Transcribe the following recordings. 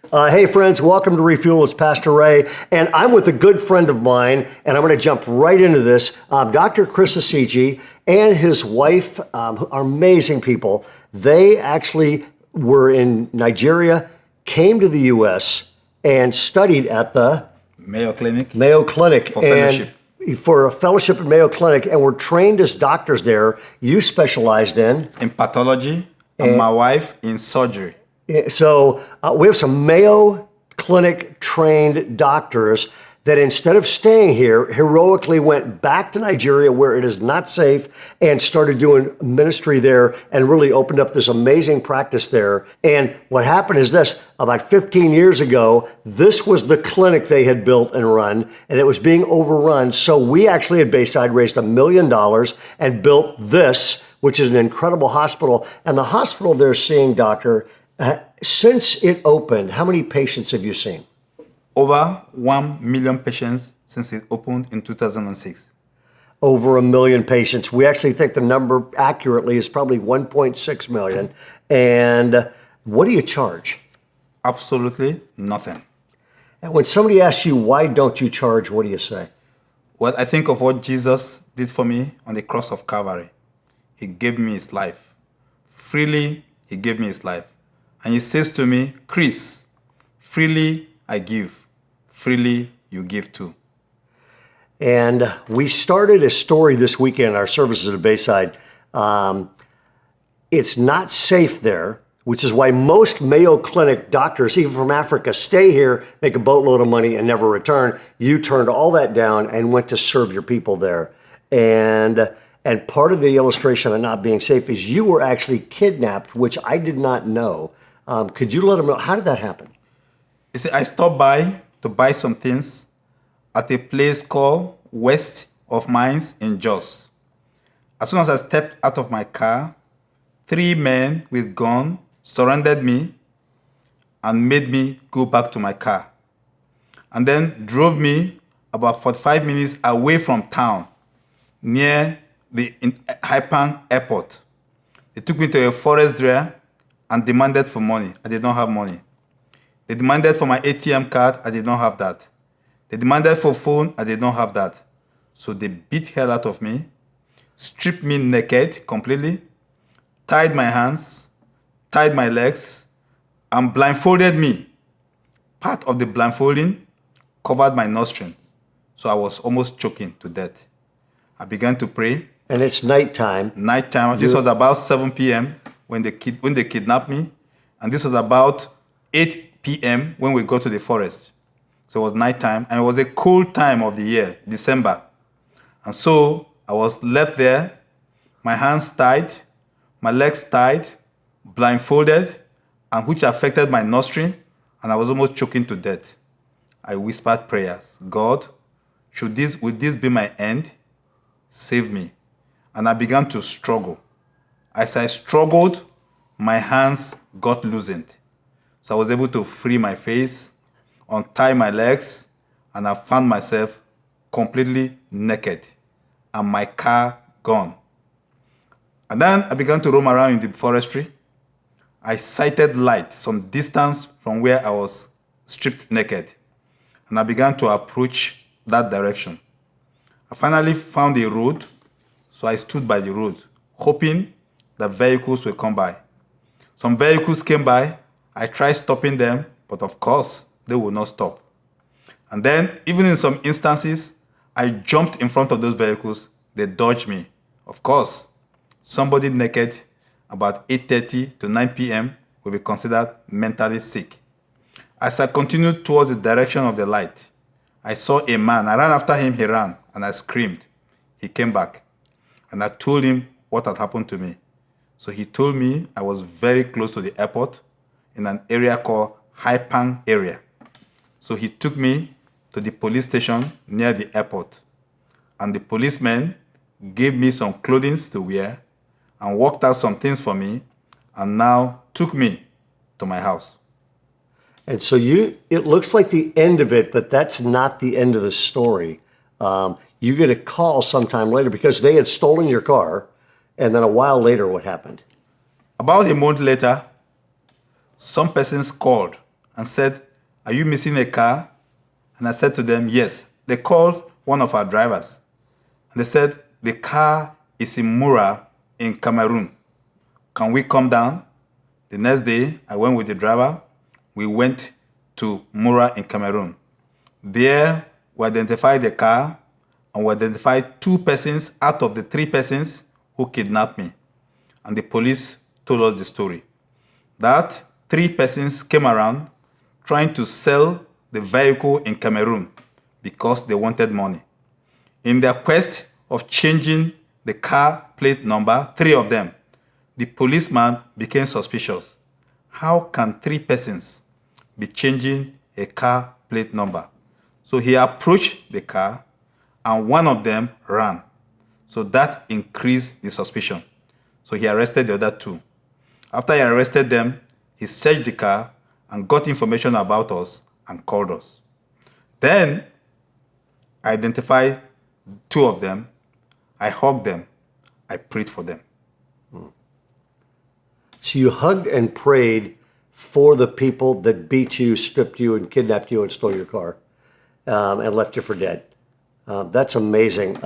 Hey friends, welcome to Refuel. It's Pastor Ray, and I'm with a good friend of mine, and I'm going to jump right into this. Dr. Chris Isichei and his wife are amazing people. They actually were in Nigeria, came to the U.S., and studied at the Mayo Clinic. For fellowship. For a fellowship at Mayo Clinic, and were trained as doctors there. You specialized in pathology, and my wife in surgery. So we have some Mayo Clinic trained doctors that instead of staying here, heroically went back to Nigeria where it is not safe and started doing ministry there and really opened up this amazing practice there. And what happened is this: about 15 years ago, this was the clinic they had built and run, and it was being overrun. So we actually at Bayside raised $1 million and built this, which is an incredible hospital. And the hospital they're seeing, Doctor, since it opened, how many patients have you seen? Over 1 million patients since it opened in 2006. Over 1 million patients. We actually think the number accurately is probably 1.6 million. And what do you charge? Absolutely nothing. And when somebody asks you, why don't you charge, what do you say? Well, I think of what Jesus did for me on the cross of Calvary. He gave me his life. Freely, he gave me his life. And he says to me, Chris, freely I give, freely you give too. And we started a story this weekend in our services at Bayside. It's not safe there, which is why most Mayo Clinic doctors, even from Africa, stay here, make a boatload of money, and never return. You turned all that down and went to serve your people there. And part of the illustration of not being safe is you were actually kidnapped, which I did not know. Could you let them know, how did that happen? You see, I stopped by to buy some things at a place called West of Mines in Jos. As soon as I stepped out of my car, 3 men with guns surrounded me and made me go back to my car. And then drove me about 45 minutes away from town, near the Hypan airport. They took me to a forest there and demanded for money. I did not have money. They demanded for my ATM card. I did not have that. They demanded for phone. I did not have that. So they beat hell out of me, stripped me naked completely, tied my hands, tied my legs, and blindfolded me. Part of the blindfolding covered my nostrils. So I was almost choking to death. I began to pray. And it's nighttime. Nighttime. This was about 7 p.m. when they kidnapped me. And this was about 8 p.m. when we got to the forest. So it was nighttime. And it was a cold time of the year, December. And so I was left there, my hands tied, my legs tied, blindfolded, and which affected my nostril. And I was almost choking to death. I whispered prayers. God, would this be my end? Save me. And I began to struggle. As I struggled, my hands got loosened. So I was able to free my face, untie my legs, and I found myself completely naked and my car gone. And then I began to roam around in the forestry. I sighted light some distance from where I was stripped naked. And I began to approach that direction. I finally found a road, so I stood by the road, hoping that vehicles will come by. Some vehicles came by. I tried stopping them, but of course, they would not stop. And then, even in some instances, I jumped in front of those vehicles. They dodged me. Of course, somebody naked about 8:30 to 9 p.m. will be considered mentally sick. As I continued towards the direction of the light, I saw a man. I ran after him. He ran, and I screamed. He came back, and I told him what had happened to me. So he told me I was very close to the airport in an area called Hypan area. So he took me to the police station near the airport. And the policeman gave me some clothing to wear and worked out some things for me and now took me to my house. And so it looks like the end of it, but that's not the end of the story. You get a call sometime later because they had stolen your car. And then a while later, what happened? About a month later, some persons called and said, "Are you missing a car?" And I said to them, "Yes." They called one of our drivers. And they said, "The car is in Mura in Cameroon. Can we come down?" The next day, I went with the driver. We went to Mura in Cameroon. There, we identified the car, and we identified 2 persons out of the 3 persons who kidnapped me. And the police told us the story. That 3 persons came around trying to sell the vehicle in Cameroon because they wanted money. In their quest of changing the car plate number, 3 of them, the policeman became suspicious. How can 3 persons be changing a car plate number? So he approached the car, and one of them ran. So that increased the suspicion. So he arrested the other 2. After he arrested them, he searched the car and got information about us and called us. Then I identified 2 of them. I hugged them. I prayed for them. So you hugged and prayed for the people that beat you, stripped you, and kidnapped you and stole your car and left you for dead. That's amazing.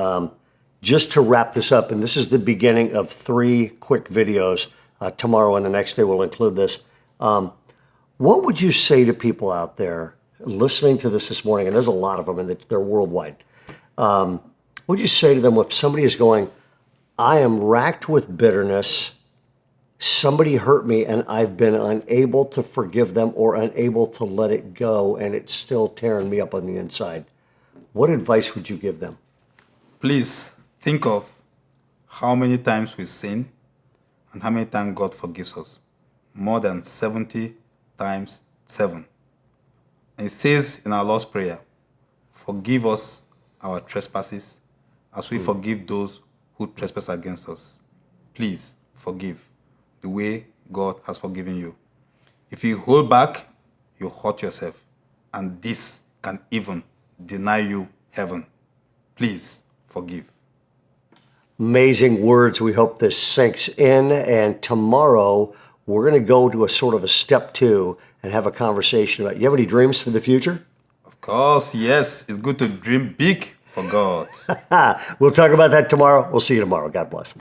Just to wrap this up, and this is the beginning of 3 quick videos. Tomorrow and the next day we'll include this. What would you say to people out there listening to this morning, and there's a lot of them, and they're worldwide. What would you say to them if somebody is going, I am racked with bitterness, somebody hurt me, and I've been unable to forgive them or unable to let it go, and it's still tearing me up on the inside? What advice would you give them? Please think of how many times we sin and how many times God forgives us. More than 70 times 7. And it says in our Lord's Prayer, forgive us our trespasses as we forgive those who trespass against us. Please forgive the way God has forgiven you. If you hold back, you hurt yourself. And this can even deny you heaven. Please forgive. Amazing words. We hope this sinks in. And tomorrow, we're going to go to a sort of a step 2 and have a conversation about, you have any dreams for the future? Of course, yes. It's good to dream big for God. We'll talk about that tomorrow. We'll see you tomorrow. God bless.